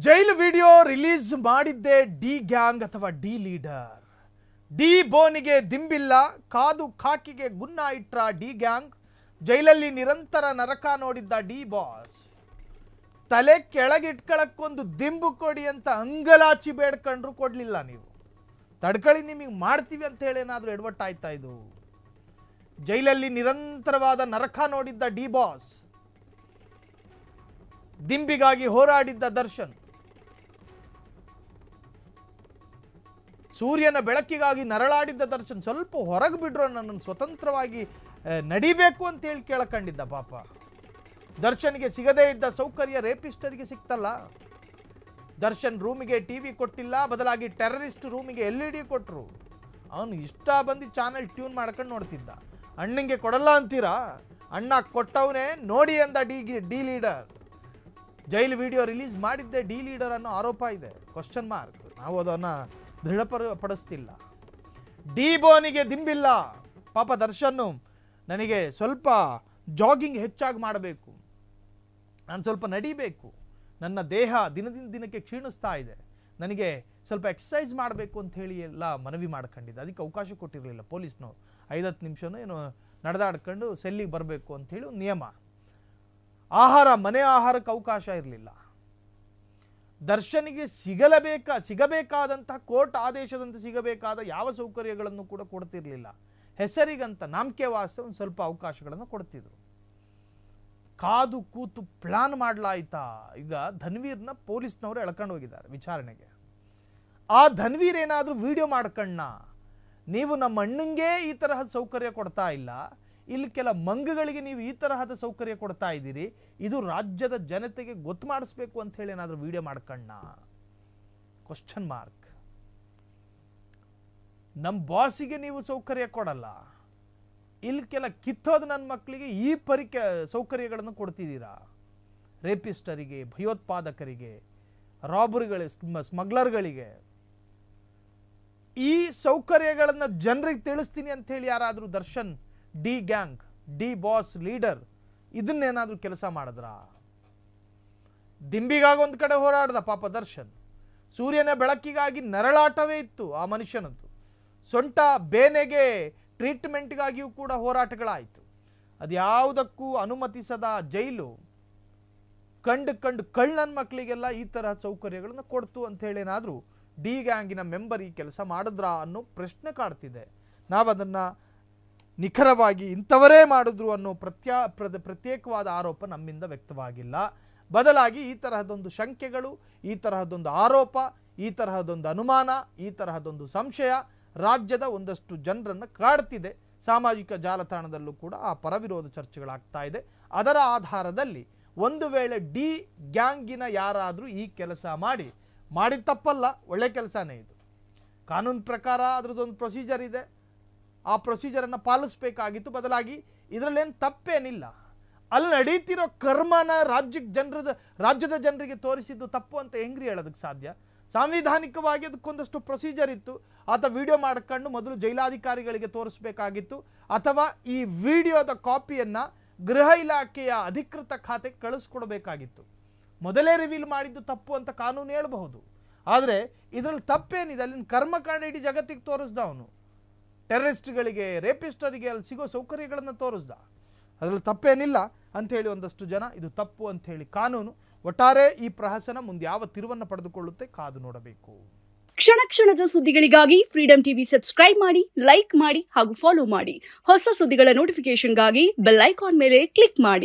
ಜೈಲು video release ಮಾಡಿದ್ದೆ D gang ಅಥವಾ D leader. D ಬೋನಿಗೆ ದಿಂಬಿಲ್ಲ, ಕಾದು ಖಾಕಿಗೆ ಗುನ್ನ ಇಟ್ರ ಡಿ ಗ್ಯಾಂಗ್. ಜೈಲಲ್ಲಿ ನಿರಂತರ ನರಕ ನೋಡಿದ್ದ ಡಿ ಬಾಸ್. ತಲೆ ಕೆಳಗಿಟ್ಕೊಳ್ಳಕ್ಕೊಂದು ದಿಂಬು ಕೊಡಿ ಅಂತ ಅಂಗಲಾಚಿ ಬೇಡ್ಕೊಂಡ್ರು ಕೊಡ್ಲಿಲ್ಲ. ನೀವು ತಡ್ಕೊಳ್ಳಿ, ನಿಮಗೆ ಮಾಡ್ತೀವಿ ಅಂತ ಹೇಳಿ ಏನಾದರೂ ಎಡವಟ್ಟಾಯ್ತಾ ಇದು? ಜೈಲಲ್ಲಿ ನಿರಂತರವಾದ ನರಕ ನೋಡಿದ್ದ ಡಿ ಬಾಸ್, ದಿಂಬಿಗಾಗಿ ಹೋರಾಡಿದ್ದ ದರ್ಶನ್, ಸೂರ್ಯನ ಬೆಳಕಿಗಾಗಿ ನರಳಾಡಿದ್ದ ದರ್ಶನ್, ಸ್ವಲ್ಪ ಹೊರಗೆ ಬಿಡ್ರು, ನನ್ನನ್ನು ಸ್ವತಂತ್ರವಾಗಿ ನಡಿಬೇಕು ಅಂತ ಹೇಳಿ ಕೇಳಕೊಂಡಿದ್ದ. ಪಾಪ ದರ್ಶನ್ಗೆ ಸಿಗದೇ ಇದ್ದ ಸೌಕರ್ಯ ರೇಪಿಸ್ಟರಿಗೆ ಸಿಕ್ತಲ್ಲ. ದರ್ಶನ್ ರೂಮಿಗೆ ಟಿವಿ ಕೊಟ್ಟಿಲ್ಲ, ಬದಲಾಗಿ ಟೆರರಿಸ್ಟ್ ರೂಮಿಗೆ LED ಕೊಟ್ಟರು. ಅವನು ಇಷ್ಟ ಬಂದು ಚಾನೆಲ್ ಟ್ಯೂನ್ ಮಾಡ್ಕೊಂಡು ನೋಡ್ತಿದ್ದ. ಅಣ್ಣಂಗೆ ಕೊಡಲ್ಲ ಅಂತೀರಾ? ಅಣ್ಣ ಕೊಟ್ಟವನೇ ನೋಡಿ ಅಂದ ಡಿ ಲೀಡರ್. ಜೈಲು ವಿಡಿಯೋ ರಿಲೀಸ್ ಮಾಡಿದ್ದೆ ಡಿ ಲೀಡರ್ ಅನ್ನೋ ಆರೋಪ ಇದೆ. Question mark. ನಾವು ಅದನ್ನು ದೃಢಪಡಿಸ್ತಿಲ್ಲ. ಡಿ ಬೋನಿಗೆ ದಿಂಬಿಲ್ಲ. ಪಾಪ ದರ್ಶನ್ನು, ನನಗೆ ಸ್ವಲ್ಪ ಜಾಗಿಂಗ್ ಹೆಚ್ಚಾಗಿ ಮಾಡಬೇಕು, ನಾನು ಸ್ವಲ್ಪ ನಡಿಬೇಕು, ನನ್ನ ದೇಹ ದಿನದಿಂದ ದಿನಕ್ಕೆ ಕ್ಷೀಣಿಸ್ತಾ ಇದೆ, ನನಗೆ ಸ್ವಲ್ಪ ಎಕ್ಸಸೈಸ್ ಮಾಡಬೇಕು ಅಂತ ಹೇಳಿ ಎಲ್ಲ ಮನವಿ ಮಾಡ್ಕೊಂಡಿದ್ದೆ. ಅದಕ್ಕೆ ಅವಕಾಶ ಕೊಟ್ಟಿರಲಿಲ್ಲ ಪೊಲೀಸ್ನವ್ರು. 5-10 ನಿಮಿಷನೂ ಏನೋ ನಡೆದಾಡ್ಕೊಂಡು ಸೆಲ್ಲಿಗೆ ಬರಬೇಕು ಅಂಥೇಳಿ ಒಂದು ನಿಯಮ. ಮನೆ ಆಹಾರಕ್ಕೆ ಅವಕಾಶ ಇರಲಿಲ್ಲ. ದರ್ಶನಿಗೆ ಸಿಗಬೇಕಾದಂಥ ಕೋರ್ಟ್ ಆದೇಶದಂತೆ ಸಿಗಬೇಕಾದ ಯಾವ ಸೌಕರ್ಯಗಳನ್ನು ಕೂಡ ಕೊಡ್ತಿರ್ಲಿಲ್ಲ. ಹೆಸರಿಗಂತ ನಾಮಕೆವಾಸ ಒಂದು ಸ್ವಲ್ಪ ಅವಕಾಶಗಳನ್ನು ಕೊಡ್ತಿದ್ರು. ಕಾದು ಕೂತು ಪ್ಲಾನ್ ಮಾಡಲಾಯ್ತಾ? ಈಗ ಧನ್ವೀರ್ನ ಪೊಲೀಸ್ನವರು ಎಳ್ಕೊಂಡು ಹೋಗಿದ್ದಾರೆ ವಿಚಾರಣೆಗೆ. ಆ ಧನ್ವೀರ್ ಏನಾದರೂ ವಿಡಿಯೋ ಮಾಡ್ಕಣ್ಣ, ನೀವು ನಮ್ಮ ಅಣ್ಣಂಗೆ ಈ ತರಹದ ಸೌಕರ್ಯ ಕೊಡ್ತಾ ಇಲ್ಲ, ಇಲ್ಲಿ ಕೆಲ ಮಂಗಗಳಿಗೆ ನೀವು ಈ ತರಹದ ಸೌಕರ್ಯ ಕೊಡ್ತಾ ಇದ್ದೀರಿ, ಇದು ರಾಜ್ಯದ ಜನತೆಗೆ ಗೊತ್ತು ಮಾಡಿಸ್ಬೇಕು ಅಂತ ಹೇಳಿ ಏನಾದರೂ ವಿಡಿಯೋ ಮಾಡ್ಕಣ್ಣ? Question mark. ನಮ್ಮ ಬಾಸಿಗೆ ನೀವು ಸೌಕರ್ಯ ಕೊಡಲ್ಲ, ಇಲ್ಲಿ ಕೆಲ ಕಿತ್ತೋದು ನನ್ನ ಮಕ್ಕಳಿಗೆ ಈ ಸೌಕರ್ಯಗಳನ್ನು ಕೊಡ್ತಿದ್ದೀರಾ. ರೇಪಿಸ್ಟರಿಗೆ, ಭಯೋತ್ಪಾದಕರಿಗೆ, ರಾಬರಿಗಳಿಗೆ, ಸ್ಮಗ್ಲರ್ಗಳಿಗೆ ಈ ಸೌಕರ್ಯಗಳನ್ನು ಜನರಿಗೆ ತಿಳಿಸ್ತೀನಿ ಅಂತ ಹೇಳಿ ಯಾರಾದರೂ Darshan, D gang, D boss leader ಇದನ್ನೇನಾದರೂ ಕೆಲಸ ಮಾಡಿದ್ರ? ದಿಂಬಿಗಾಗಿ ಒಂದು ಕಡೆ ಹೋರಾಡ್ದ ಪಾಪ ದರ್ಶನ್. ಸೂರ್ಯನ ಬೆಳಕಿಗಾಗಿ ನರಳಾಟವೇ ಇತ್ತು ಆ ಮನುಷ್ಯನದ್ದು. ಸೊಂಟ ಬೇನೆಗೆ ಟ್ರೀಟ್ಮೆಂಟ್ಗಾಗಿಯೂ ಕೂಡ ಹೋರಾಟಗಳಾಯಿತು. ಅದ್ಯಾವುದಕ್ಕೂ ಅನುಮತಿಸದ ಜೈಲು ಕಂಡು ಕಳ್ಳನ ಮಕ್ಕಳಿಗೆಲ್ಲ ಈ ತರಹ ಸೌಕರ್ಯಗಳನ್ನು ಕೊಡ್ತು ಅಂತ ಹೇಳಿ ಏನಾದರೂ ಡಿ ಗ್ಯಾಂಗಿನ ಮೆಂಬರ್ ಈ ಕೆಲಸ ಮಾಡಿದ್ರಾ ಅನ್ನೋ ಪ್ರಶ್ನೆ ಕಾಡ್ತಿದೆ. ನಾವು ಅದನ್ನು ನಿಖರವಾಗಿ ಇಂಥವರೇ ಮಾಡಿದ್ರು ಅನ್ನೋ ಪ್ರತ್ಯೇಕವಾದ ಆರೋಪ ನಮ್ಮಿಂದ ವ್ಯಕ್ತವಾಗಿಲ್ಲ. ಬದಲಾಗಿ ಈ ತರಹದೊಂದು ಶಂಕೆಗಳು, ಈ ತರಹದೊಂದು ಆರೋಪ, ಈ ತರಹದೊಂದು ಅನುಮಾನ, ಈ ತರಹದೊಂದು ಸಂಶಯ ರಾಜ್ಯದ ಒಂದಷ್ಟು ಜನರನ್ನು ಕಾಡ್ತಿದೆ. ಸಾಮಾಜಿಕ ಜಾಲತಾಣದಲ್ಲೂ ಕೂಡ ಆ ಪರವಿರೋಧ ಚರ್ಚೆಗಳಾಗ್ತಾ ಇದೆ. ಅದರ ಆಧಾರದಲ್ಲಿ ಒಂದು ವೇಳೆ ಡಿ ಗ್ಯಾಂಗಿನ ಯಾರಾದರೂ ಈ ಕೆಲಸ ಮಾಡಿದ ತಪ್ಪಲ್ಲ, ಒಳ್ಳೆ ಕೆಲಸನೇ ಇದು. ಕಾನೂನು ಪ್ರಕಾರ ಅದರದ್ದೊಂದು ಪ್ರೊಸೀಜರ್ ಇದೆ, ಆ ಪ್ರೊಸೀಜರನ್ನು ಪಾಲಿಸಬೇಕಾಗಿತ್ತು. ಬದಲಾಗಿ ಇದರಲ್ಲೇನು ತಪ್ಪೇನಿಲ್ಲ. ಅಲ್ಲಿ ನಡೀತಿರೋ ಕರ್ಮನ ರಾಜ್ಯದ ಜನರಿಗೆ ತೋರಿಸಿದ್ದು ತಪ್ಪು ಅಂತ ಹೆಂಗ್ರಿ ಹೇಳೋದಕ್ಕೆ ಸಾಧ್ಯ? ಸಾಂವಿಧಾನಿಕವಾಗಿ ಅದಕ್ಕೊಂದಷ್ಟು ಪ್ರೊಸೀಜರ್ ಇತ್ತು. ಆತ ವಿಡಿಯೋ ಮಾಡ್ಕೊಂಡು ಮೊದಲು ಜೈಲಾಧಿಕಾರಿಗಳಿಗೆ ತೋರಿಸಬೇಕಾಗಿತ್ತು, ಅಥವಾ ಈ ವಿಡಿಯೋದ ಕಾಪಿಯನ್ನು ಗೃಹ ಇಲಾಖೆಯ ಅಧಿಕೃತ ಖಾತೆಗೆ ಕಳಿಸ್ಕೊಡ್ಬೇಕಾಗಿತ್ತು. ಮೊದಲೇ ರಿವೀಲ್ ಮಾಡಿದ್ದು ತಪ್ಪು ಅಂತ ಕಾನೂನು ಹೇಳಬಹುದು. ಆದರೆ ಇದರಲ್ಲಿ ತಪ್ಪೇನಿದೆ? ಅಲ್ಲಿನ ಕರ್ಮಕಾಂಡ ಇಡೀ ಜಗತ್ತಿಗೆ ತೋರಿಸ್ದ ಅವನು. ಟೆರರಿಸ್ಟ್ಗಳಿಗೆ, ರೇಪಿಸ್ಟರಿಗೆ ಅಲ್ಲಿ ಸಿಗೋ ಸೌಕರ್ಯಗಳನ್ನು ತೋರಿಸ್ದ. ಅದರಲ್ಲಿ ತಪ್ಪೇನಿಲ್ಲ ಅಂಥೇಳಿ ಒಂದಷ್ಟು ಜನ ಇದು ತಪ್ಪು ಅಂಥೇಳಿ ಕಾನೂನು. ಒಟ್ಟಾರೆ ಈ ಪ್ರಹಸನ ಮುಂದೆ ಯಾವ ತಿರುವನ್ನು ಪಡೆದುಕೊಳ್ಳುತ್ತೆ ಕಾದು ನೋಡಬೇಕು. ಕ್ಷಣ ಕ್ಷಣದ ಸುದ್ದಿಗಳಿಗಾಗಿ ಫ್ರೀಡಂ ಟಿವಿ ಸಬ್ಸ್ಕ್ರೈಬ್ ಮಾಡಿ, ಲೈಕ್ ಮಾಡಿ ಹಾಗೂ ಫಾಲೋ ಮಾಡಿ. ಹೊಸ ಸುದ್ದಿಗಳ ನೋಟಿಫಿಕೇಶನ್ಗಾಗಿ ಬೆಲ್ ಐಕಾನ್ ಮೇಲೆ ಕ್ಲಿಕ್ ಮಾಡಿ.